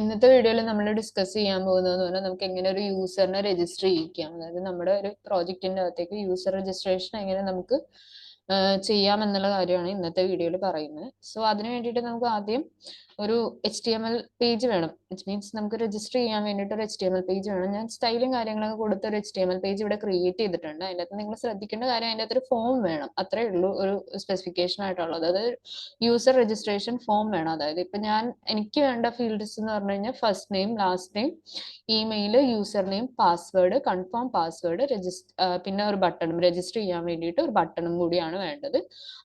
ഇന്നത്തെ വീഡിയോയിൽ നമ്മൾ ഡിസ്കസ് ചെയ്യാൻ പോകുന്നതെന്ന് പറഞ്ഞാൽ നമുക്ക് എങ്ങനെ ഒരു യൂസറിനെ രജിസ്റ്റർ ചെയ്യിക്കാം. അതായത് നമ്മുടെ ഒരു പ്രോജക്റ്റിന്റെ അകത്തേക്ക് യൂസർ രജിസ്ട്രേഷൻ എങ്ങനെ നമുക്ക് ചെയ്യാം എന്നുള്ള കാര്യമാണ് ഇന്നത്തെ വീഡിയോയിൽ പറയുന്നത്. സോ അതിന് വേണ്ടിയിട്ട് നമുക്ക് ആദ്യം ഒരു HTML പേജ് വേണം. വിച്ച് മീൻസ് നമുക്ക് രജിസ്റ്റർ ചെയ്യാൻ വേണ്ടിയിട്ട് ഒരു HTML പേജ് വേണം. ഞാൻ സ്റ്റൈലും കാര്യങ്ങളൊക്കെ കൊടുത്ത ഒരു HTML പേജ് ഇവിടെ ക്രിയേറ്റ് ചെയ്തിട്ടുണ്ട്. അതിൻ്റെ അകത്ത് നിങ്ങൾ ശ്രദ്ധിക്കേണ്ട കാര്യം അതിൻ്റെ അകത്തൊരു ഫോം വേണം. അത്രേ ഉള്ളൂ ഒരു സ്പെസിഫിക്കേഷൻ ആയിട്ടുള്ളത്. അതായത് യൂസർ രജിസ്ട്രേഷൻ ഫോം വേണം. അതായത് ഇപ്പൊ എനിക്ക് വേണ്ട ഫീൽഡ്സ് എന്ന് പറഞ്ഞു കഴിഞ്ഞാൽ first name, last name, email, user name, password, confirm password, പിന്നെ ഒരു ബട്ടണും രജിസ്റ്റർ ചെയ്യാൻ വേണ്ടിയിട്ട് ഒരു ബട്ടണും കൂടിയാണ് വേണ്ടത്.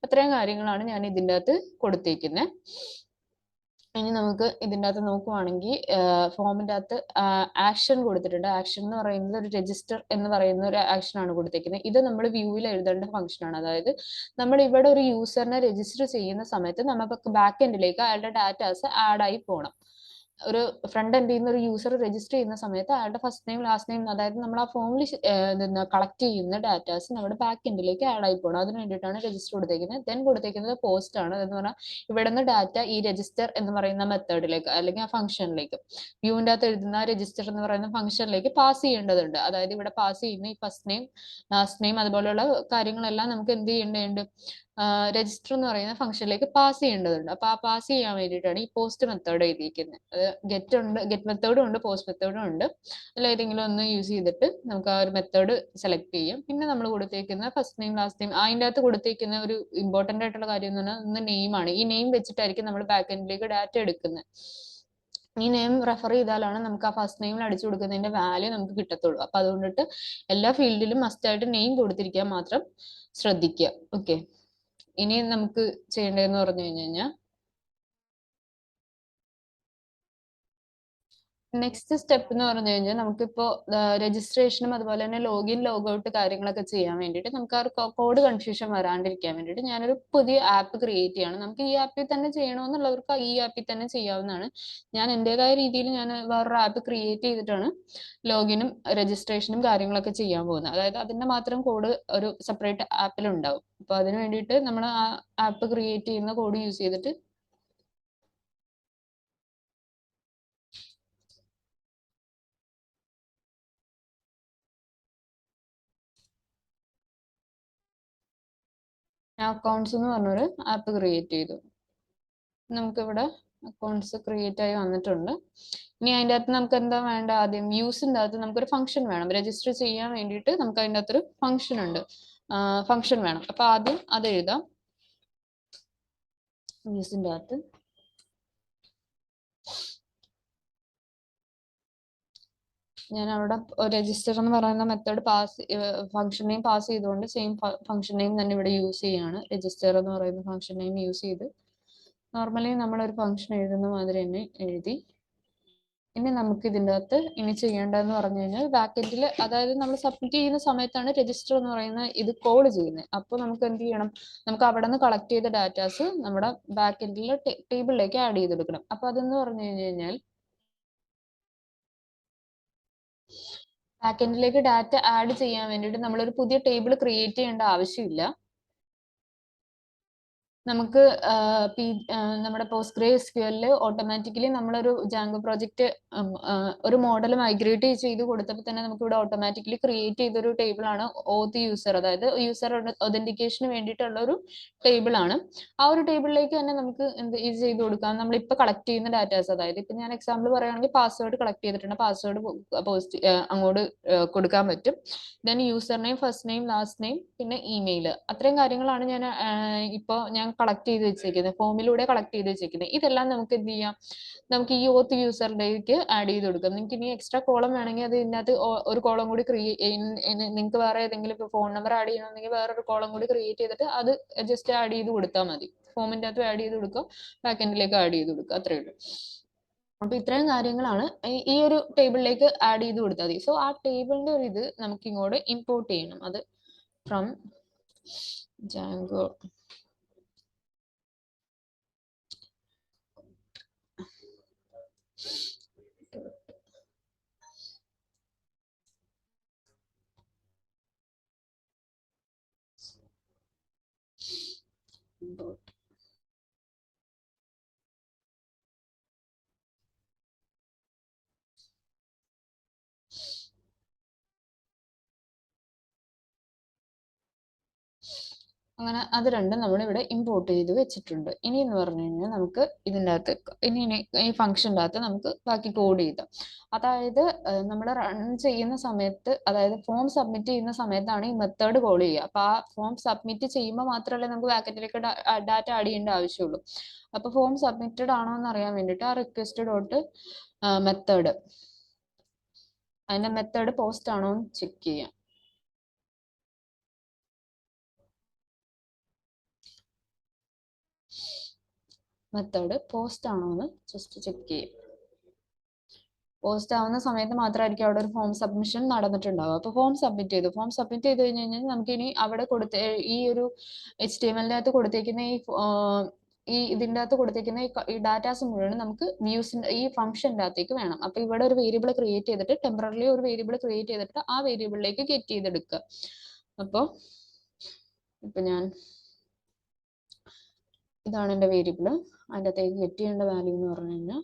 അത്രയും കാര്യങ്ങളാണ് ഞാൻ ഇതിൻ്റെ അകത്ത് കൊടുത്തേക്കുന്നത്. ഇനി നമുക്ക് ഇതിൻ്റെ അകത്ത് നോക്കുവാണെങ്കിൽ ഫോമിൻ്റെ അകത്ത് ആക്ഷൻ കൊടുത്തിട്ടുണ്ട്. ആക്ഷൻ എന്ന് പറയുന്നത് ഒരു രജിസ്റ്റർ എന്ന് പറയുന്ന ഒരു ആക്ഷൻ ആണ് കൊടുത്തിരിക്കുന്നത്. ഇത് നമ്മൾ വ്യൂവിൽ എഴുതേണ്ട ഫംഗ്ഷൻ ആണ്. അതായത് നമ്മൾ ഇവിടെ ഒരു യൂസറിനെ രജിസ്റ്റർ ചെയ്യുന്ന സമയത്ത് നമുക്ക് ബാക്ക് എൻഡിലേക്ക് അയാളുടെ ഡാറ്റാസ് ആഡ് ആയി പോകണം. ഒരു ഫ്രണ്ട് എൻഡിൽ നിന്ന് ഒരു യൂസർ രജിസ്റ്റർ ചെയ്യുന്ന സമയത്ത് അയാളുടെ ഫസ്റ്റ് നെയിം, ലാസ്റ്റ് നെയിം, അതായത് നമ്മൾ ആ ഫോമിൽ കളക്ട് ചെയ്യുന്ന ഡാറ്റാസ് നമ്മുടെ ബാക്ക് എൻഡിലേക്ക് ആഡ് ആയി പോകണം. അതിന് വേണ്ടിയിട്ടാണ് രജിസ്റ്റർ കൊടുത്തേക്കുന്നത്. ദെൻ കൊടുത്തേക്കുന്നത് പോസ്റ്റ് ആണ്. എന്ന് പറഞ്ഞാൽ ഇവിടെ നിന്ന് ഡാറ്റ ഈ രജിസ്റ്റർ എന്ന് പറയുന്ന മെത്തേഡിലേക്ക് അല്ലെങ്കിൽ ആ ഫംഗ്ഷനിലേക്ക് വ്യൂവിൻ്റെ അകത്ത് എഴുതുന്ന രജിസ്റ്റർ എന്ന് പറയുന്ന ഫംഗ്ഷനിലേക്ക് പാസ് ചെയ്യേണ്ടതുണ്ട്. അതായത് ഇവിടെ പാസ് ചെയ്യുന്ന ഈ ഫസ്റ്റ് നെയിം, ലാസ്റ്റ് നെയിം അതുപോലെയുള്ള കാര്യങ്ങളെല്ലാം നമുക്ക് എന്ത് ചെയ്യേണ്ടതുണ്ട്, രജിസ്റ്റർ എന്ന് പറയുന്ന ഫംഗ്ഷനിലേക്ക് പാസ് ചെയ്യേണ്ടതുണ്ട്. അപ്പൊ ആ പാസ് ചെയ്യാൻ വേണ്ടിയിട്ടാണ് ഈ പോസ്റ്റ് മെത്തേഡ് എഴുതിയിരിക്കുന്നത്. അത് ഗെറ്റ് മെത്തേഡും ഉണ്ട്, പോസ്റ്റ് മെത്തേഡും ഉണ്ട്. അതിൽ ഏതെങ്കിലും ഒന്ന് യൂസ് ചെയ്തിട്ട് നമുക്ക് ആ ഒരു മെത്തേഡ് സെലക്ട് ചെയ്യാം. പിന്നെ നമ്മൾ കൊടുത്തേക്കുന്ന ഫസ്റ്റ് നെയിം, ലാസ്റ്റ് നെയിം, അതിൻ്റെ അകത്ത് കൊടുത്തേക്കുന്ന ഒരു ഇമ്പോർട്ടന്റ് ആയിട്ടുള്ള കാര്യം എന്ന് പറഞ്ഞാൽ ഒന്ന് നെയിമാണ്. ഈ നെയിം വെച്ചിട്ടായിരിക്കും നമ്മൾ ബാക്ക് എൻഡിലേക്ക് ഡാറ്റ എടുക്കുന്നത്. ഈ നെയിം റെഫർ ചെയ്താലാണ് നമുക്ക് ആ ഫസ്റ്റ് നെയിമിൽ അടിച്ചു കൊടുക്കുന്നതിന്റെ വാല്യൂ നമുക്ക് കിട്ടത്തുള്ളൂ. അപ്പൊ അതുകൊണ്ടിട്ട് എല്ലാ ഫീൽഡിലും മസ്റ്റ് ആയിട്ട് നെയിം കൊടുത്തിരിക്കാൻ മാത്രം ശ്രദ്ധിക്കുക. ഓക്കെ, ഇനി നമുക്ക് ചെയ്യേണ്ടതെന്ന് പറഞ്ഞു കഴിഞ്ഞാൽ നെക്സ്റ്റ് സ്റ്റെപ്പ് എന്ന് പറഞ്ഞു കഴിഞ്ഞാൽ നമുക്കിപ്പോ രജിസ്ട്രേഷനും അതുപോലെ തന്നെ ലോഗിൻ, ലോഗൌട്ട് കാര്യങ്ങളൊക്കെ ചെയ്യാൻ വേണ്ടിയിട്ട് നമുക്ക് ആ ഒരു കോഡ് കൺഫ്യൂഷൻ വരാണ്ടിരിക്കാൻ വേണ്ടിയിട്ട് ഞാനൊരു പുതിയ ആപ്പ് ക്രിയേറ്റ് ചെയ്യണം. നമുക്ക് ഈ ആപ്പിൽ തന്നെ ചെയ്യണമെന്നുള്ളവർക്ക് ഈ ആപ്പിൽ തന്നെ ചെയ്യാവുന്നതാണ്. ഞാൻ എൻ്റെതായ രീതിയിൽ ഞാൻ വേറൊരു ആപ്പ് ക്രിയേറ്റ് ചെയ്തിട്ടാണ് ലോഗിനും രജിസ്ട്രേഷനും കാര്യങ്ങളൊക്കെ ചെയ്യാൻ പോകുന്നത്. അതായത് അതിന്റെ മാത്രം കോഡ് ഒരു സെപ്പറേറ്റ് ആപ്പിൽ ഉണ്ടാവും. അപ്പൊ അതിന് വേണ്ടിയിട്ട് നമ്മൾ ആ ആപ്പ് ക്രിയേറ്റ് ചെയ്യുന്ന കോഡ് യൂസ് ചെയ്തിട്ട് അക്കൗണ്ട്സ് എന്ന് പറഞ്ഞൊരു ആപ്പ് ക്രിയേറ്റ് ചെയ്തു. നമുക്കിവിടെ അക്കൗണ്ട്സ് ക്രിയേറ്റ് ആയി വന്നിട്ടുണ്ട്. ഇനി അതിൻ്റെ അകത്ത് നമുക്ക് എന്താ വേണ്ട, ആദ്യം വ്യൂസിൻ്റെ അകത്ത് നമുക്കൊരു ഫംഗ്ഷൻ വേണം. രജിസ്റ്റർ ചെയ്യാൻ വേണ്ടിയിട്ട് നമുക്ക് അതിൻ്റെ അകത്തൊരു ഫംഗ്ഷൻ ഉണ്ട്, ഫംഗ്ഷൻ വേണം. അപ്പൊ ആദ്യം അത് എഴുതാം. വ്യൂസിൻ്റെ അകത്ത് ഞാൻ അവിടെ രജിസ്റ്റർ എന്ന് പറയുന്ന മെത്തേഡ് ഫംഗ്ഷൻ നെയിം പാസ് ചെയ്തുകൊണ്ട് സെയിം ഫംഗ്ഷൻ നെയിം തന്നെ ഇവിടെ യൂസ് ചെയ്യാണ്. രജിസ്റ്റർ എന്ന് പറയുന്ന ഫംഗ്ഷൻ നെയിം യൂസ് ചെയ്ത് നോർമലി നമ്മളൊരു ഫംഗ്ഷൻ എഴുതുന്ന മാതിരി തന്നെ എഴുതി. ഇനി നമുക്ക് ഇതിൻ്റെ അകത്ത് ഇനി ചെയ്യേണ്ടതെന്ന് പറഞ്ഞു കഴിഞ്ഞാൽ ബാക്ക് എൻഡിൽ, അതായത് നമ്മൾ സബ്മിറ്റ് ചെയ്യുന്ന സമയത്താണ് രജിസ്റ്റർ എന്ന് പറയുന്ന ഇത് കോൾ ചെയ്യുന്നത്. അപ്പോൾ നമുക്ക് എന്ത് ചെയ്യണം, നമുക്ക് അവിടെ നിന്ന് കളക്ട് ചെയ്ത ഡാറ്റാസ് നമ്മുടെ ബാക്ക് എൻഡിൽ ടേബിളിലേക്ക് ആഡ് ചെയ്തെടുക്കണം. അപ്പൊ അതെന്ന് പറഞ്ഞു കഴിഞ്ഞാൽ ബാക്ക് എൻഡിലേക്ക് ഡാറ്റ ആഡ് ചെയ്യാൻ വേണ്ടിയിട്ട് നമ്മളൊരു പുതിയ ടേബിൾ ക്രിയേറ്റ് ചെയ്യേണ്ട ആവശ്യമില്ല. നമുക്ക് നമ്മുടെ PostgreSQL ഓട്ടോമാറ്റിക്കലി നമ്മളൊരു ജാങ്കോ പ്രോജക്റ്റ് ഒരു മോഡൽ മൈഗ്രേറ്റ് ചെയ്ത് കൊടുത്തപ്പോൾ തന്നെ നമുക്ക് ഇവിടെ ഓട്ടോമാറ്റിക്കലി ക്രിയേറ്റ് ചെയ്തൊരു ടേബിൾ ആണ് ഓത്ത് യൂസർ. അതായത് യൂസർ ഒതന്റിക്കേഷന് വേണ്ടിയിട്ടുള്ള ഒരു ടേബിൾ ആണ്. ആ ഒരു ടേബിളിലേക്ക് തന്നെ നമുക്ക് ഇത് ചെയ്ത് കൊടുക്കാം. നമ്മളിപ്പോൾ കളക്ട് ചെയ്യുന്ന ഡാറ്റാസ്, അതായത് ഇപ്പൊ ഞാൻ എക്സാമ്പിൾ പറയുകയാണെങ്കിൽ പാസ്വേഡ് കളക്ട് ചെയ്തിട്ടുണ്ട്, പാസ്വേഡ് അങ്ങോട്ട് കൊടുക്കാൻ പറ്റും. Then user name, first name, last name, പിന്നെ ഇമെയിൽ, അത്രയും കാര്യങ്ങളാണ് ഞാൻ കളക്ട് ചെയ്ത് വെച്ചേക്കുന്നത്, ഫോമിലൂടെ കളക്ട് ചെയ്ത് വെച്ചേക്കുന്നത്. ഇതെല്ലാം നമുക്ക് എന്ത് ചെയ്യാം, നമുക്ക് ഈ ഓത്ത് യൂസറിലേക്ക് ആഡ് ചെയ്ത് കൊടുക്കാം. നിങ്ങൾക്ക് ഇനി എക്സ്ട്രാ കോളം വേണമെങ്കിൽ അത് ഇതിനകത്ത് ഒരു കോളം കൂടി നിങ്ങൾക്ക് വേറെ ഏതെങ്കിലും ഇപ്പോൾ ഫോൺ നമ്പർ ആഡ് ചെയ്യണമെങ്കിൽ വേറൊരു കോളം കൂടി ക്രിയേറ്റ് ചെയ്തിട്ട് അത് ജസ്റ്റ് ആഡ് ചെയ്ത് കൊടുത്താൽ മതി. ഫോമിൻ്റെ അകത്ത് ആഡ് ചെയ്ത് കൊടുക്കുക, ബാക്ക് എൻഡിലേക്ക് ആഡ് ചെയ്ത് കൊടുക്കുക, അത്രയേ ഉള്ളൂ. അപ്പൊ ഇത്രയും കാര്യങ്ങളാണ് ഈ ഒരു ടേബിളിലേക്ക് ആഡ് ചെയ്ത് കൊടുത്താൽ മതി. സോ ആ ടേബിളിന്റെ ഒരു ഇത് നമുക്ക് ഇങ്ങോട്ട് ഇമ്പോർട്ട് ചെയ്യണം. അത് ഫ്രം Django import. അങ്ങനെ അത് രണ്ടും നമ്മൾ ഇവിടെ ഇമ്പോർട്ട് ചെയ്ത് വെച്ചിട്ടുണ്ട്. ഇനി എന്ന് പറഞ്ഞു കഴിഞ്ഞാൽ നമുക്ക് ഇതിൻ്റെ അകത്ത് ഈ ഫംഗ്ഷൻ്റെ അകത്ത് നമുക്ക് ബാക്കി കോഡ് ചെയ്താം. അതായത് നമ്മൾ റൺ ചെയ്യുന്ന സമയത്ത്, അതായത് ഫോം സബ്മിറ്റ് ചെയ്യുന്ന സമയത്താണ് ഈ മെത്തേഡ് കോൾ ചെയ്യുക. അപ്പൊ ആ ഫോം സബ്മിറ്റ് ചെയ്യുമ്പോൾ മാത്രമല്ലേ നമുക്ക് ബാക്കറ്റിലേക്ക് ഡാറ്റ ആഡ് ചെയ്യേണ്ട ആവശ്യമുള്ളൂ. അപ്പൊ ഫോം സബ്മിറ്റഡ് ആണോ എന്ന് അറിയാൻ വേണ്ടിയിട്ട് ആ റിക്വസ്റ്റ് ഡോട്ട് മെത്തേഡ്, അതിന്റെ മെത്തേഡ് പോസ്റ്റ് ആണോ എന്ന് ചെക്ക് ചെയ്യാം. മെത്തേഡ് പോസ്റ്റ് ആണോ എന്ന് ജസ്റ്റ് ചെക്ക് ചെയ്യും. പോസ്റ്റ് ആവുന്ന സമയത്ത് മാത്രമായിരിക്കും അവിടെ ഒരു ഫോം സബ്മിഷൻ നടന്നിട്ടുണ്ടാവുക. അപ്പൊ ഫോം സബ്മിറ്റ് ചെയ്ത് കഴിഞ്ഞ് കഴിഞ്ഞാൽ നമുക്ക് ഇനി അവിടെ ഈ ഒരു HTML അകത്ത് കൊടുത്തേക്കുന്ന ഇതിൻ്റെ അകത്ത് കൊടുത്തേക്കുന്ന ഈ ഡാറ്റാസ് മുഴുവൻ നമുക്ക് വ്യൂസിന്റെ ഈ ഫംഗ്ഷൻ്റെ അകത്തേക്ക് വേണം. അപ്പൊ ഇവിടെ ഒരു വേരിയബിൾ ക്രിയേറ്റ് ചെയ്തിട്ട്, ടെമ്പററി ഒരു വേരിയബിൾ ക്രിയേറ്റ് ചെയ്തിട്ട് ആ വേരിയബിളിലേക്ക് ഗെറ്റ് ചെയ്തെടുക്കുക. അപ്പോൾ ഇപ്പൊ ഞാൻ ഇതാണ് എൻ്റെ വേരിയബിൾ. അതിൻ്റെ അകത്തേക്ക് ഗെറ്റ് ചെയ്യേണ്ട വാല്യൂ എന്ന് പറഞ്ഞു കഴിഞ്ഞാൽ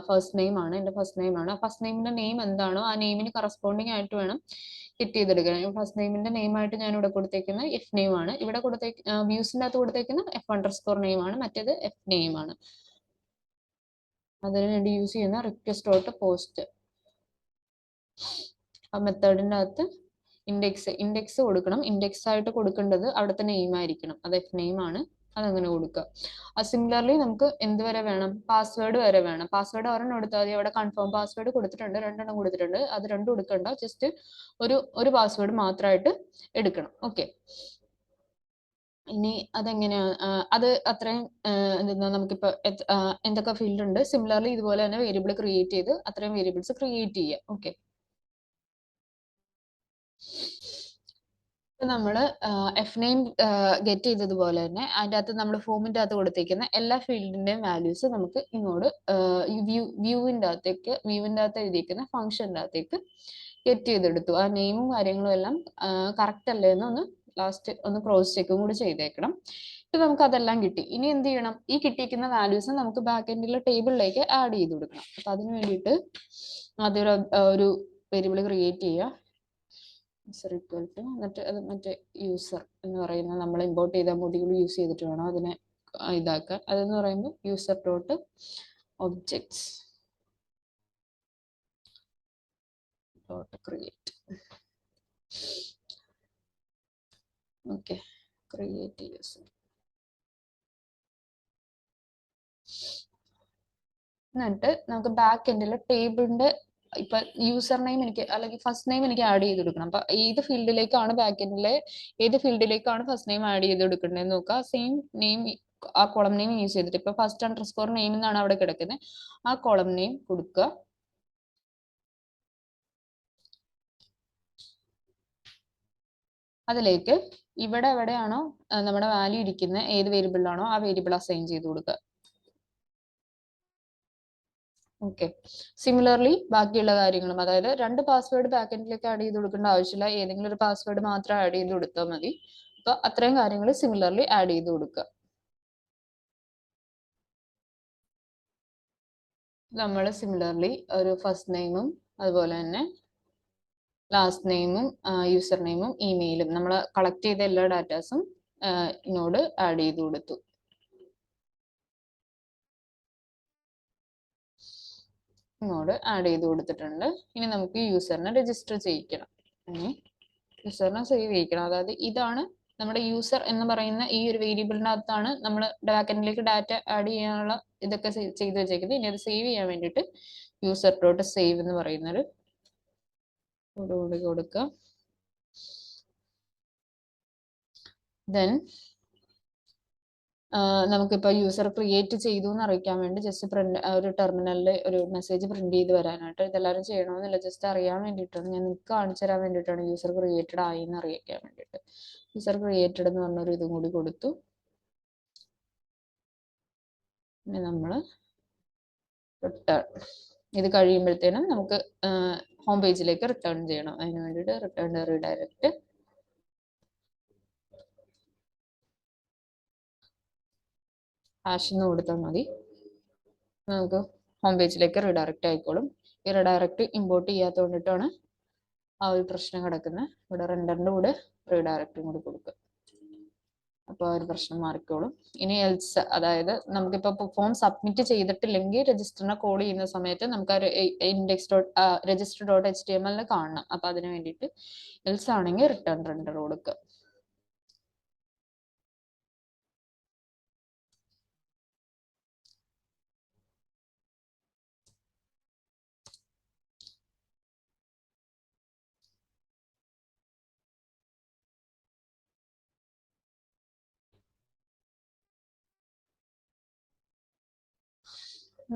ഫസ്റ്റ് നെയിം ആണ്. എൻ്റെ ഫസ്റ്റ് നെയിം ആണ്. ഫസ്റ്റ് നെയിമിന്റെ നെയിം എന്താണോ ആ നെയിമിന് കറസ്പോണ്ടിങ് ആയിട്ട് വേണം ഗെറ്റ് ചെയ്തെടുക്കാൻ. ഫസ്റ്റ് നെയിമിന്റെ നെയിം ആയിട്ട് ഞാൻ ഇവിടെ കൊടുത്തേക്കുന്ന എഫ് നെയിം ആണ്. ഇവിടെ വ്യൂസിന്റെ അകത്ത് കൊടുത്തേക്കുന്ന F__ നെയിം ആണ്. മറ്റേത് എഫ് നെയിം ആണ്. അതിന് വേണ്ടി യൂസ് ചെയ്യുന്ന റിക്വസ്റ്റ് ഡോട്ട് പോസ്റ്റ്. ആ മെത്തേഡിന്റെ അകത്ത് ഇൻഡെക്സ് കൊടുക്കണം. ഇൻഡെക്സ് ആയിട്ട് കൊടുക്കേണ്ടത് അവിടുത്തെ നെയിം ആയിരിക്കണം. അത് എഫ് നെയിം ആണ്. അതങ്ങനെ കൊടുക്കുക. സിമിലർലി നമുക്ക് എന്ത് വരെ വേണം? പാസ്വേഡ് വരെ വേണം. പാസ്വേഡ് ഒരെണ്ണം എടുത്താൽ മതി. അവിടെ കൺഫേം പാസ്വേഡ് കൊടുത്തിട്ടുണ്ട്, 2 കൊടുത്തിട്ടുണ്ട്. അത് 2 എടുക്കണ്ട, ജസ്റ്റ് ഒരു പാസ്വേഡ് മാത്രമായിട്ട് എടുക്കണം. ഓക്കെ. ഇനി അതെങ്ങനെയാ? അത് അത്രയും എന്താ, നമുക്കിപ്പോ എന്തൊക്കെ ഫീൽഡ് ഉണ്ട്, സിമിലർലി ഇതുപോലെ തന്നെ വേരിയബിൾ ക്രിയേറ്റ് ചെയ്ത് അത്രയും വേരിയബിൾസ് ക്രിയേറ്റ് ചെയ്യുക. ഓക്കെ. നമ്മള് എഫ് നെയിം ഗെറ്റ് ചെയ്തതുപോലെ തന്നെ അതിൻ്റെ അകത്ത് നമ്മൾ ഫോമിന്റെ അകത്ത് കൊടുത്തേക്കുന്ന എല്ലാ ഫീൽഡിന്റെയും വാല്യൂസ് നമുക്ക് ഇങ്ങോട്ട് വ്യൂവിന്റെ അകത്ത് എഴുതിയിരിക്കുന്ന ഫംഗ്ഷന്റെ അകത്തേക്ക് ഗെറ്റ് ചെയ്തെടുത്തു. ആ നെയിമും കാര്യങ്ങളും എല്ലാം കറക്റ്റ് അല്ലേ എന്ന് ലാസ്റ്റ് ഒന്ന് ക്രോസ് ചെക്കും കൂടി ചെയ്തേക്കണം. ഇപ്പൊ നമുക്ക് അതെല്ലാം കിട്ടി. ഇനി എന്ത് ചെയ്യണം? ഈ കിട്ടിയിരിക്കുന്ന വാല്യൂസ് നമുക്ക് ബാക്ക് എൻഡിലെ ടേബിളിലേക്ക് ആഡ് ചെയ്ത് കൊടുക്കണം. അപ്പൊ അതിന് വേണ്ടിയിട്ട് ആദ്യം ഒരു വേരിയബിൾ ക്രിയേറ്റ് ചെയ്യുക. എന്നിട്ട് അത് മറ്റേ യൂസർ എന്ന് പറയുന്ന നമ്മൾ ഇമ്പോർട്ട് ചെയ്ത മൊഡ്യൂൾ യൂസ് ചെയ്തിട്ട് വേണം അതിനെ ഇതാക്കാൻ. അതെന്ന് പറയുമ്പോൾ user dot objects dot create. Okay, create user. എന്നിട്ട് നമുക്ക് ബാക്ക് എൻഡിൽ ടേബിളിന്റെ ഇപ്പൊ യൂസർ നെയിം അല്ലെങ്കിൽ ഫസ്റ്റ് നെയിം എനിക്ക് ആഡ് ചെയ്ത് കൊടുക്കണം. അപ്പൊ ഏത് ഫീൽഡിലേക്കാണ് ബാക്ക് എൻഡിലെ ഫസ്റ്റ് നെയിം ആഡ് ചെയ്ത് കൊടുക്കേണ്ടതെന്ന് നോക്കുക. സെയിം നെയിം ആ കോളം നെയിം യൂസ് ചെയ്തിട്ട് ഇപ്പൊ ഫസ്റ്റ്_ നെയിം എന്നാണ് അവിടെ കിടക്കുന്നത്. ആ കോളം നെയിം കൊടുക്കുക. അതിലേക്ക് ഇവിടെ എവിടെയാണോ നമ്മുടെ വാല്യൂ ഇരിക്കുന്നത്, ഏത് വേരിയബിളിലാണോ ആ വേരിയബിൾ അസൈൻ ചെയ്ത് കൊടുക്കുക. ഓക്കെ. സിമിലർലി ബാക്കിയുള്ള കാര്യങ്ങളും, അതായത് 2 പാസ്വേഡ് ബാക്ക് എൻഡിലേക്ക് ആഡ് ചെയ്ത് കൊടുക്കേണ്ട ആവശ്യമില്ല. ഏതെങ്കിലും ഒരു പാസ്വേഡ് മാത്രം ആഡ് ചെയ്ത് കൊടുത്താൽ മതി. അപ്പൊ അത്രയും കാര്യങ്ങൾ സിമിലർലി ആഡ് ചെയ്ത് കൊടുക്കുക. നമ്മൾ സിമിലർലി ഒരു ഫസ്റ്റ് നെയിമും അതുപോലെ തന്നെ ലാസ്റ്റ് നെയിമും യൂസർ നെയിമും ഇമെയിലും നമ്മൾ കളക്ട് ചെയ്ത എല്ലാ ഡാറ്റാസും ഇങ്ങോട്ട് ആഡ് ചെയ്ത് കൊടുത്തു. ഇങ്ങോട്ട് ആഡ് ചെയ്ത് കൊടുത്തിട്ടുണ്ട്. ഇനി നമുക്ക് യൂസറിനെ രജിസ്റ്റർ ചെയ്യിക്കണം. യൂസറിനെ സേവ് ചെയ്യിക്കണം. അതായത് ഇതാണ് നമ്മുടെ യൂസർ എന്ന് പറയുന്ന ഈ ഒരു വേരിയബിളിന്റെ അകത്താണ് നമ്മൾ ബാക്കെൻഡിലേക്ക് ഡാറ്റ ആഡ് ചെയ്യാനുള്ള ഇതൊക്കെ ചെയ്ത് വെച്ചേക്കുന്നത്. ഇനി അത് സേവ് ചെയ്യാൻ വേണ്ടിയിട്ട് യൂസർ ഡോട്ട് സേവ് എന്ന് പറയുന്നൊരു കൊടുക്കുക. ദെൻ നമുക്കിപ്പോൾ യൂസർ ക്രിയേറ്റ് ചെയ്തു എന്ന് അറിയിക്കാൻ വേണ്ടി ജസ്റ്റ് ഒരു ടെർമിനലിൽ ഒരു മെസ്സേജ് പ്രിന്റ് ചെയ്ത് വരാനായിട്ട് ഇതെല്ലാവരും ചെയ്യണമെന്നില്ല, ജസ്റ്റ് അറിയാൻ വേണ്ടിയിട്ടാണ്, ഞാൻ നിങ്ങൾക്ക് കാണിച്ചു തരാൻ വേണ്ടിയിട്ടാണ്. യൂസർ ക്രിയേറ്റഡ് ആയി എന്ന് അറിയിക്കാൻ വേണ്ടിയിട്ട് യൂസർ ക്രിയേറ്റഡ് എന്ന് പറഞ്ഞൊരു ഇതും കൂടി കൊടുത്തു. പിന്നെ നമ്മൾ റിട്ടേൺ ഇത് കഴിയുമ്പോഴത്തേനും നമുക്ക് ഹോം പേജിലേക്ക് റിട്ടേൺ ചെയ്യണം. അതിന് വേണ്ടിയിട്ട് റിട്ടേൺ റീഡയറക്റ്റ് ഹാഷ് കൊടുത്താൽ മതി. നമുക്ക് ഹോം പേജിലേക്ക് റീഡയറക്റ്റ് ആയിക്കോളും. ഈ റീഡയറക്റ്റ് ഇമ്പോർട്ട് ചെയ്യാത്തത് കൊണ്ടിട്ടാണ് ആ ഒരു പ്രശ്നം കിടക്കുന്നത്. ഇവിടെ റെൻഡറിന്റെ കൂടെ റീഡയറക്റ്റും കൂടി കൊടുക്കുക. അപ്പോൾ ഒരു പ്രശ്നം മാറിക്കോളും. ഇനി എൽസ്, അതായത് നമുക്കിപ്പോൾ ഫോം സബ്മിറ്റ് ചെയ്തിട്ടില്ലെങ്കിൽ രജിസ്റ്ററിനെ കോൾ ചെയ്യുന്ന സമയത്ത് നമുക്ക് ആ index dot register dot HTML കാണണം. അപ്പൊ അതിന് വേണ്ടിയിട്ട് എൽസ് ആണെങ്കിൽ റിട്ടേൺ റെൻഡർ കൊടുക്കുക.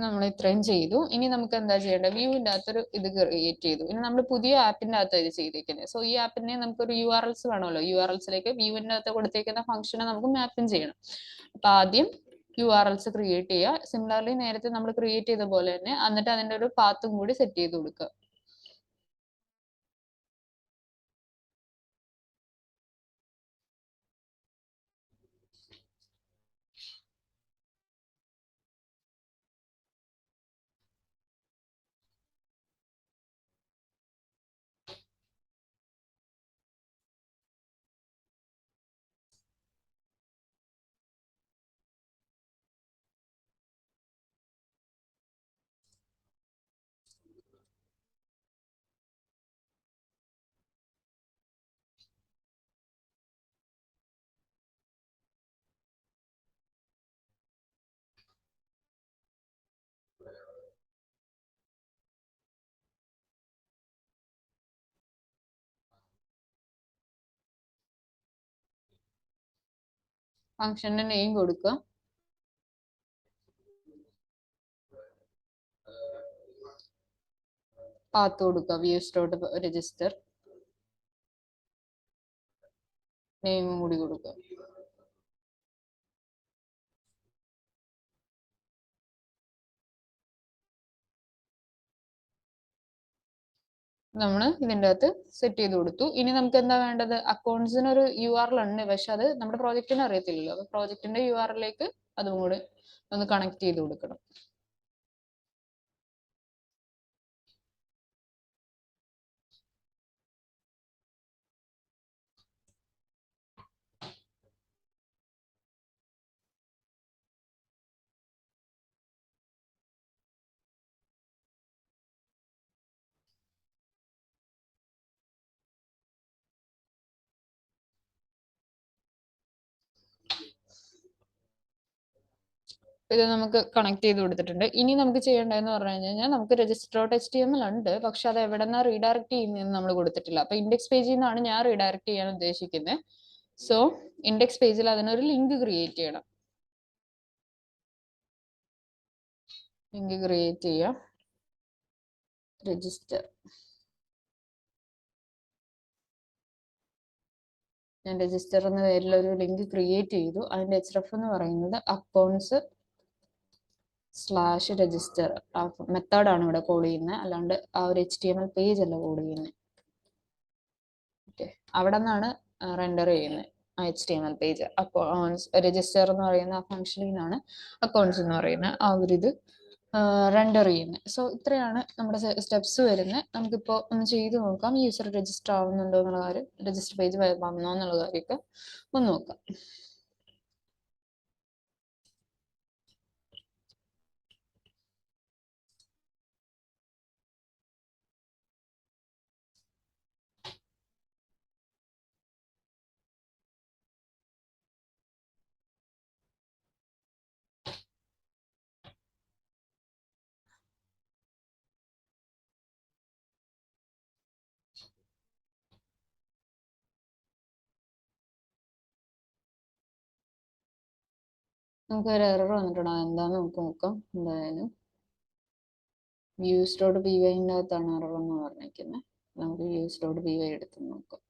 നമ്മൾ ഇത്രയും ചെയ്തു. ഇനി നമുക്ക് എന്താ ചെയ്യേണ്ടത്? വ്യൂവിന്റെ അകത്തൊരു ഇത് ക്രിയേറ്റ് ചെയ്തു. ഇനി നമ്മൾ പുതിയ ആപ്പിന്റെ അകത്ത് ഇത് ചെയ്തേക്കുന്നത്. സോ ഈ ആപ്പിനെ നമുക്കൊരു URLs വേണമല്ലോ. URLസിലേക്ക് വ്യൂവിന്റെ അകത്ത് കൊടുത്തേക്കുന്ന ഫംഗ്ഷനെ നമുക്ക് മാപ്പിംഗ് ചെയ്യണം. അപ്പൊ ആദ്യം URLs ക്രിയേറ്റ് ചെയ്യുക. സിമിലർലി നേരത്തെ നമ്മൾ ക്രിയേറ്റ് ചെയ്ത പോലെ തന്നെ, എന്നിട്ട് അതിന്റെ ഒരു പാത്തും കൂടി സെറ്റ് ചെയ്ത് കൊടുക്കുക. ഫംഗ്ഷന്റെ നെയിം കൊടുക്കുക. പാത്ത് കൊടുക്കുക. വ്യൂസ് ഡോട്ട് രജിസ്റ്റർ നെയിമും കൂടി കൊടുക്കുക. നമ്മൾ ഇതിൻ്റെ അകത്ത് സെറ്റ് ചെയ്ത് കൊടുത്തു. ഇനി നമുക്ക് എന്താ വേണ്ടത്? അക്കൗണ്ട്സിന് ഒരു URL ഉണ്ട്, പക്ഷെ അത് നമ്മുടെ പ്രോജക്റ്റിന് അറിയത്തില്ലല്ലോ. അപ്പൊ പ്രോജക്റ്റിന്റെ URLിലേക്ക് അതും കൂടി ഒന്ന് കണക്ട് ചെയ്ത് കൊടുക്കണം. ഇത് നമുക്ക് കണക്ട് ചെയ്ത് കൊടുത്തിട്ടുണ്ട്. ഇനി നമുക്ക് ചെയ്യേണ്ടതെന്ന് പറഞ്ഞു കഴിഞ്ഞാൽ, നമുക്ക് രജിസ്റ്റർ ഡോട്ട് HTML ഉണ്ട്, പക്ഷെ അത് എവിടെ നിന്നാണ് റീഡയറക്ട് ചെയ്യുന്നതെന്ന് നമ്മൾ കൊടുത്തിട്ടില്ല. അപ്പൊ ഇൻഡെക്സ് പേജിൽ നിന്നാണ് ഞാൻ റീഡയറക്ട് ചെയ്യാൻ ഉദ്ദേശിക്കുന്നത്. സോ ഇൻഡെക്സ് പേജിൽ അതിനൊരു ലിങ്ക് ക്രിയേറ്റ് ചെയ്യണം. ലിങ്ക് ക്രിയേറ്റ് ചെയ്യാം. രജിസ്റ്റർ, ഞാൻ രജിസ്റ്റർ എന്ന പേരിൽ ഒരു ലിങ്ക് ക്രിയേറ്റ് ചെയ്തു. അതിന്റെ href എന്ന് പറയുന്നത് അക്കൗണ്ട്സ് /രജിസ്റ്റർ. ആ മെത്തേഡാണ് ഇവിടെ കോൾ ചെയ്യുന്നത്, അല്ലാണ്ട് ആ ഒരു HTML പേജ് അല്ല കോൾ ചെയ്യുന്നത്. ഓക്കെ, അവിടെ നിന്നാണ് റെൻഡർ ചെയ്യുന്നത് ആ HTML പേജ്. അക്കൗണ്ട്സ് രജിസ്റ്റർ എന്ന് പറയുന്ന ആ ഫംഗ്ഷനിൽ നിന്നാണ് അക്കൗണ്ട്സ് എന്ന് പറയുന്ന ആ ഒരു ഇത് റെൻഡർ ചെയ്യുന്നത്. സോ ഇത്രയാണ് നമ്മുടെ സ്റ്റെപ്സ് വരുന്നത്. നമുക്കിപ്പോൾ ഒന്ന് ചെയ്ത് നോക്കാം. യൂസർ രജിസ്റ്റർ ആവുന്നുണ്ടോ എന്നുള്ള കാര്യം, രജിസ്റ്റർ പേജ് വന്നോ എന്നുള്ള കാര്യമൊക്കെ ഒന്ന് നോക്കാം. നമുക്ക് ഒരു എറർ വന്നിട്ടുണ്ടോ എന്താന്ന് നമുക്ക് നോക്കാം. എന്തായാലും വ്യൂസ് ഡോട്ട് PYന്റെ അകത്താണ് എറർ എന്ന് പറഞ്ഞിരിക്കുന്നത്. നമുക്ക് വ്യൂസ് ഡോട്ട് PY എടുത്ത് നോക്കാം.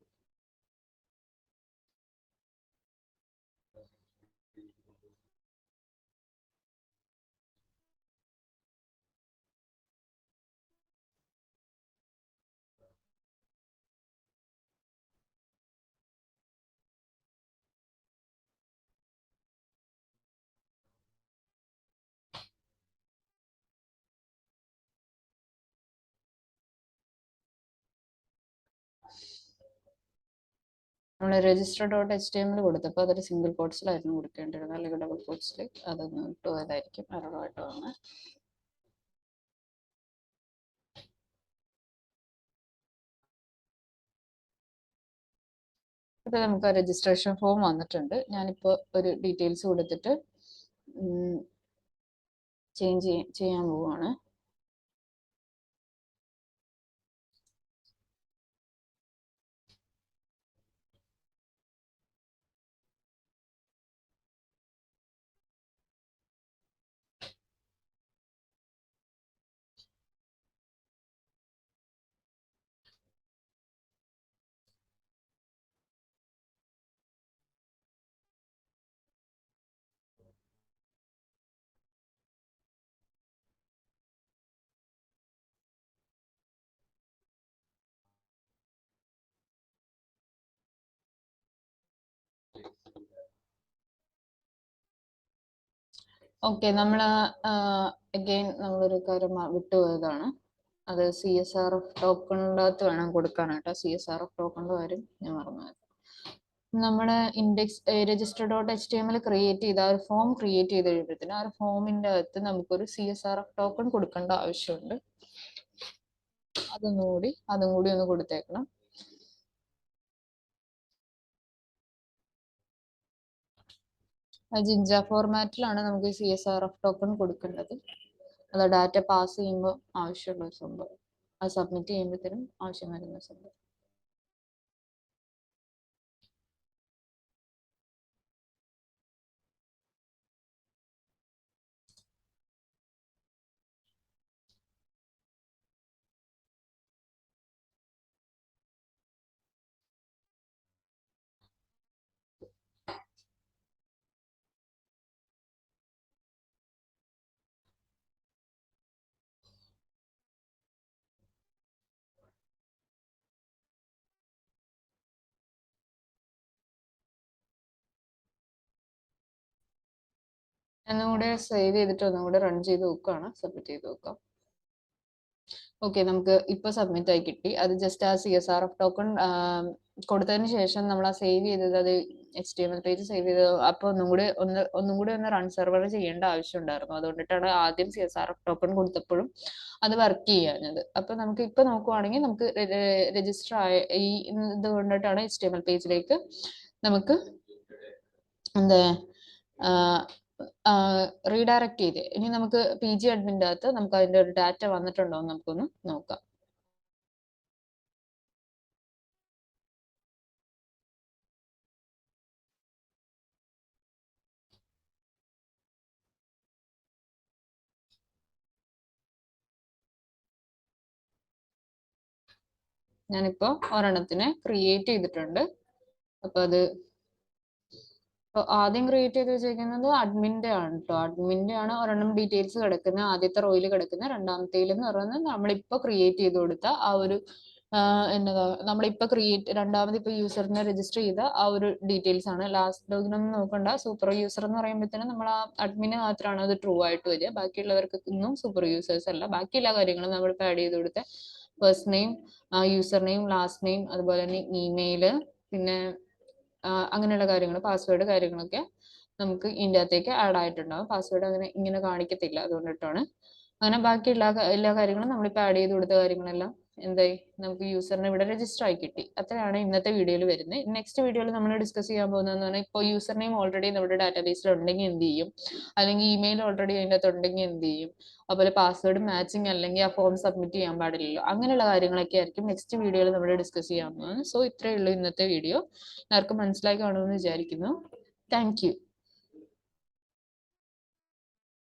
നമ്മൾ register.html കൊടുത്തപ്പോൾ അതൊരു സിംഗിൾ കോട്ട്സിലായിരുന്നു കൊടുക്കേണ്ടിരുന്നത്, അല്ലെങ്കിൽ ഡബിൾ കോട്ട്സിൽ. അതൊന്ന് ഇട്ടുപോയതായിരിക്കും എററായിട്ട് വന്നത്. ഇപ്പൊ നമുക്ക് രജിസ്ട്രേഷൻ ഫോം വന്നിട്ടുണ്ട്. ഞാനിപ്പോൾ ഒരു ഡീറ്റെയിൽസ് കൊടുത്തിട്ട് ചേഞ്ച് ചെയ്യാൻ പോവുകയാണ്. ഓക്കെ, നമ്മൾ അഗെയിൻ നമ്മളൊരു കാര്യം വിട്ടുപോയതാണ്. അത് CSRF ടോക്കണിൻ്റെ അകത്ത് വേണം കൊടുക്കാനായിട്ട്. CSRF ടോക്കണിൻ്റെ കാര്യം ഞാൻ മറന്നുപോയത്. നമ്മുടെ ഇൻഡെക്സ് register.html ക്രിയേറ്റ് ചെയ്ത ആ ഒരു ഫോം ക്രിയേറ്റ് ചെയ്ത് കഴിയുമ്പോഴത്തേന് ആ ഒരു ഫോമിൻ്റെ അകത്ത് നമുക്കൊരു CSRF ടോക്കൺ കൊടുക്കേണ്ട ആവശ്യമുണ്ട്. അതും കൂടി ഒന്ന് കൊടുത്തേക്കണം. ജിഞ്ച ഫോർമാറ്റിലാണ് നമുക്ക് CSRF ടോക്കൺ കൊടുക്കേണ്ടത്. അത് ഡാറ്റ പാസ് ചെയ്യുമ്പോൾ ആവശ്യമുള്ള ഒരു സംഭവം, അത് സബ്മിറ്റ് ചെയ്യുമ്പോഴത്തേനും ആവശ്യം വരുന്ന സംഭവം. ഒന്നുകൂടെ സേവ് ചെയ്തിട്ട് ഒന്നുകൂടെ റൺ ചെയ്ത് നോക്കുകയാണ്, സബ്മിറ്റ് ചെയ്ത് നോക്കാം. ഓക്കെ, നമുക്ക് ഇപ്പൊ സബ്മിറ്റ് ആയി കിട്ടി. അത് ജസ്റ്റ് ആ CSRF ടോക്കൺ കൊടുത്തതിന് ശേഷം നമ്മൾ ആ സേവ് ചെയ്തത്, അത് HTML പേജ് സേവ് ചെയ്തത്, അപ്പൊ ഒന്നും കൂടി ഒന്ന് റൺ സെർവർ ചെയ്യേണ്ട ആവശ്യം ഉണ്ടായിരുന്നു. അതുകൊണ്ടിട്ടാണ് ആദ്യം CSRF ടോക്കൺ കൊടുത്തപ്പോഴും അത് വർക്ക് ചെയ്യാഞ്ഞത്. അപ്പൊ നമുക്ക് ഇപ്പൊ നോക്കുവാണെങ്കിൽ നമുക്ക് രജിസ്റ്റർ ആയ ഈ ഇത് കൊണ്ടിട്ടാണ് HTML പേജിലേക്ക് നമുക്ക് എന്താ റീഡയറക്ട് ചെയ്ത്. ഇനി നമുക്ക് PG അഡ്മിൻ്റെ അകത്ത് നമുക്ക് അതിന്റെ ഒരു ഡാറ്റ വന്നിട്ടുണ്ടോ എന്ന് നമുക്കൊന്ന് നോക്കാം. ഞാനിപ്പോ ഒരെണ്ണത്തിനെ ക്രിയേറ്റ് ചെയ്തിട്ടുണ്ട്. അപ്പൊ അത് ആദ്യം ക്രിയേറ്റ് ചെയ്ത് വെച്ചിരിക്കുന്നത് അഡ്മിന്റെ ആണ് കേട്ടോ. അഡ്മിന്റെ ആണ് ഒരെണ്ണം ഡീറ്റെയിൽസ് കിടക്കുന്നത്, ആദ്യത്തെ റോയിൽ കിടക്കുന്ന. രണ്ടാമത്തേൽ എന്ന് പറയുന്നത് നമ്മളിപ്പോ ക്രിയേറ്റ് ചെയ്ത് കൊടുത്ത ആ ഒരു എന്നതാ നമ്മളിപ്പോ രണ്ടാമത് ഇപ്പൊ യൂസറിനെ രജിസ്റ്റർ ചെയ്ത ആ ഒരു ഡീറ്റെയിൽസ് ആണ്. ലാസ്റ്റ് ലോഗിനൊന്നും നോക്കണ്ട. സൂപ്പർ യൂസർ എന്ന് പറയുമ്പോഴത്തേനും നമ്മൾ ആ അഡ്മിന് മാത്രമാണ് അത് ട്രൂ ആയിട്ട് വരിക. ബാക്കിയുള്ളവർക്ക് ഒന്നും സൂപ്പർ യൂസേഴ്സ് അല്ല. ബാക്കി എല്ലാ കാര്യങ്ങളും നമ്മളിപ്പോൾ ആഡ് ചെയ്ത് കൊടുത്ത first name, user name, last name, അതുപോലെ തന്നെ ഇമെയില്, പിന്നെ അങ്ങനെയുള്ള കാര്യങ്ങൾ, പാസ്വേഡ് കാര്യങ്ങളൊക്കെ നമുക്ക് ഇതിൻ്റെ അകത്തേക്ക് ആഡ് ആയിട്ടുണ്ടാവും. പാസ്വേഡ് അങ്ങനെ ഇങ്ങനെ കാണിക്കത്തില്ല, അതുകൊണ്ടിട്ടാണ്. അങ്ങനെ ബാക്കി എല്ലാ കാര്യങ്ങളും നമ്മളിപ്പോൾ ആഡ് ചെയ്ത് കൊടുത്ത കാര്യങ്ങളെല്ലാം എന്തായി, നമുക്ക് യൂസറിനെ ഇവിടെ രജിസ്റ്റർ ആയി കിട്ടി. അത്രയാണ് ഇന്നത്തെ വീഡിയോയിൽ വരുന്നത്. നെക്സ്റ്റ് വീഡിയോയിൽ നമ്മൾ ഡിസ്കസ് ചെയ്യാൻ പോകുന്നതെന്ന് പറഞ്ഞാൽ, ഇപ്പോൾ യൂസർ നെയിം ഓൾറെഡി നമ്മുടെ ഡാറ്റാബേസിൽ ഉണ്ടെങ്കിൽ എന്ത് ചെയ്യും, അല്ലെങ്കിൽ ഇമെയിൽ ഓൾറെഡി അതിൻ്റെ അകത്ത് ഉണ്ടെങ്കിൽ എന്ത് ചെയ്യും, അതുപോലെ പാസ്വേഡ് മാച്ചിങ് അല്ലെങ്കിൽ ആ ഫോം സബ്മിറ്റ് ചെയ്യാൻ പാടില്ലല്ലോ, അങ്ങനെയുള്ള കാര്യങ്ങളൊക്കെ ആയിരിക്കും നെക്സ്റ്റ് വീഡിയോയിൽ നമ്മൾ ഡിസ്കസ് ചെയ്യാൻ പോകുന്നത്. സോ ഇത്രയേ ഉള്ളൂ ഇന്നത്തെ വീഡിയോ. എല്ലാവർക്കും മനസ്സിലായി കാണുമെന്ന് വിചാരിക്കുന്നു. Thank you.